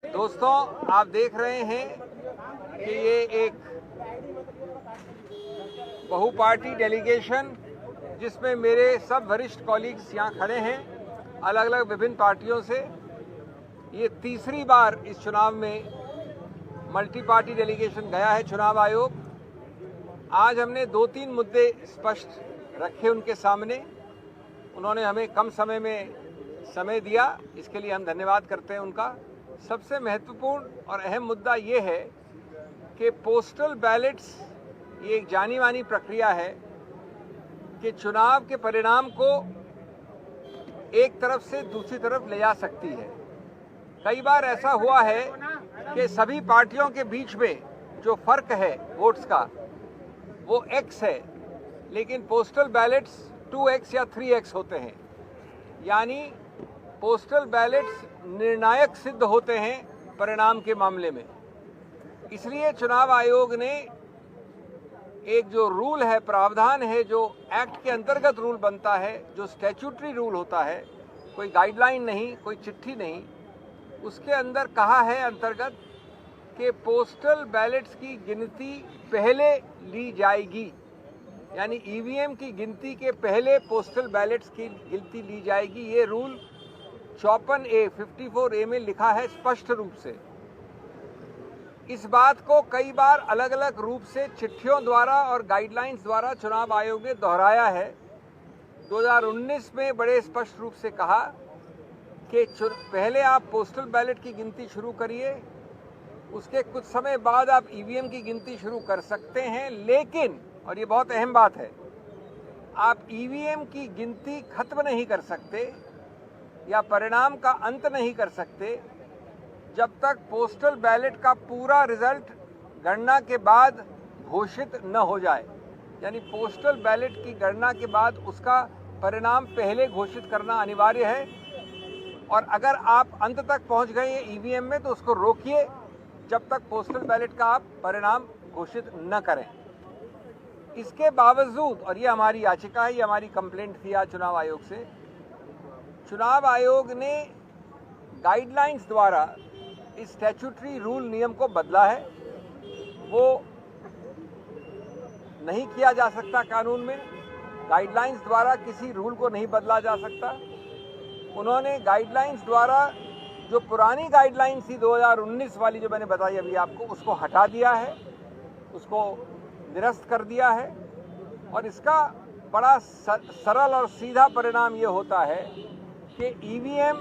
दोस्तों, आप देख रहे हैं कि ये एक बहुपार्टी डेलीगेशन जिसमें मेरे सब वरिष्ठ कॉलीग्स यहाँ खड़े हैं अलग अलग विभिन्न पार्टियों से। ये तीसरी बार इस चुनाव में मल्टी पार्टी डेलीगेशन गया है चुनाव आयोग। आज हमने 2-3 मुद्दे स्पष्ट रखे उनके सामने। उन्होंने हमें कम समय में समय दिया, इसके लिए हम धन्यवाद करते हैं उनका। सबसे महत्वपूर्ण और अहम मुद्दा ये है कि पोस्टल बैलेट्स ये एक जानी मानी प्रक्रिया है कि चुनाव के परिणाम को एक तरफ से दूसरी तरफ ले जा सकती है। कई बार ऐसा हुआ है कि सभी पार्टियों के बीच में जो फर्क है वोट्स का वो x है, लेकिन पोस्टल बैलेट्स 2x या 3x होते हैं। यानी पोस्टल बैलेट्स निर्णायक सिद्ध होते हैं परिणाम के मामले में। इसलिए चुनाव आयोग ने एक जो रूल है, प्रावधान है, जो एक्ट के अंतर्गत रूल बनता है, जो स्टैट्यूटरी रूल होता है, कोई गाइडलाइन नहीं, कोई चिट्ठी नहीं, उसके अंदर कहा है अंतर्गत कि पोस्टल बैलेट्स की गिनती पहले ली जाएगी। यानी ईवीएम की गिनती के पहले पोस्टल बैलेट्स की गिनती ली जाएगी। ये रूल 54A में लिखा है स्पष्ट रूप से। इस बात को कई बार अलग अलग रूप से चिट्ठियों द्वारा और गाइडलाइंस द्वारा चुनाव आयोग ने दोहराया है। 2019 में बड़े स्पष्ट रूप से कहा कि पहले आप पोस्टल बैलेट की गिनती शुरू करिए, उसके कुछ समय बाद आप ईवीएम की गिनती शुरू कर सकते हैं, लेकिन, और ये बहुत अहम बात है, आप ईवीएम की गिनती खत्म नहीं कर सकते या परिणाम का अंत नहीं कर सकते जब तक पोस्टल बैलेट का पूरा रिजल्ट गणना के बाद घोषित न हो जाए। यानी पोस्टल बैलेट की गणना के बाद उसका परिणाम पहले घोषित करना अनिवार्य है। और अगर आप अंत तक पहुंच गए हैं ईवीएम में तो उसको रोकिए जब तक पोस्टल बैलेट का आप परिणाम घोषित न करें। इसके बावजूद, और ये हमारी याचिका है, ये हमारी कंप्लेंट थी आज चुनाव आयोग से, चुनाव आयोग ने गाइडलाइंस द्वारा इस स्टैट्यूटरी रूल नियम को बदला है। वो नहीं किया जा सकता कानून में। गाइडलाइंस द्वारा किसी रूल को नहीं बदला जा सकता। उन्होंने गाइडलाइंस द्वारा जो पुरानी गाइडलाइंस थी 2019 वाली, जो मैंने बताई अभी आपको, उसको हटा दिया है, उसको निरस्त कर दिया है। और इसका बड़ा सरल और सीधा परिणाम ये होता है कि ईवीएम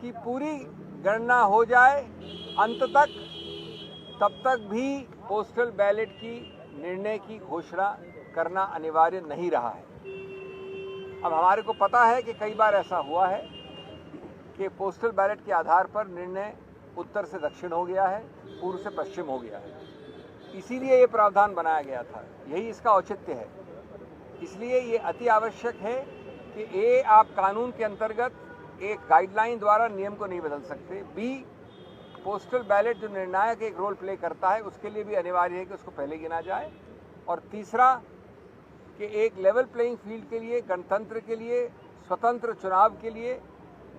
की पूरी गणना हो जाए अंत तक, तब तक भी पोस्टल बैलेट की निर्णय की घोषणा करना अनिवार्य नहीं रहा है। अब हमारे को पता है कि कई बार ऐसा हुआ है कि पोस्टल बैलेट के आधार पर निर्णय उत्तर से दक्षिण हो गया है, पूर्व से पश्चिम हो गया है। इसीलिए ये प्रावधान बनाया गया था, यही इसका औचित्य है। इसलिए ये अति आवश्यक है कि ए, आप कानून के अंतर्गत एक गाइडलाइन द्वारा नियम को नहीं बदल सकते। बी, पोस्टल बैलेट जो निर्णायक एक रोल प्ले करता है उसके लिए भी अनिवार्य है कि उसको पहले गिना जाए। और तीसरा कि एक लेवल प्लेइंग फील्ड के लिए, गणतंत्र के लिए, स्वतंत्र चुनाव के लिए,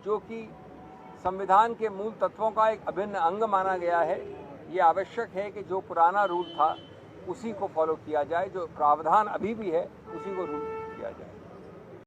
जो कि संविधान के मूल तत्वों का एक अभिन्न अंग माना गया है, ये आवश्यक है कि जो पुराना रूल था उसी को फॉलो किया जाए, जो प्रावधान अभी भी है उसी को रूल किया जाए।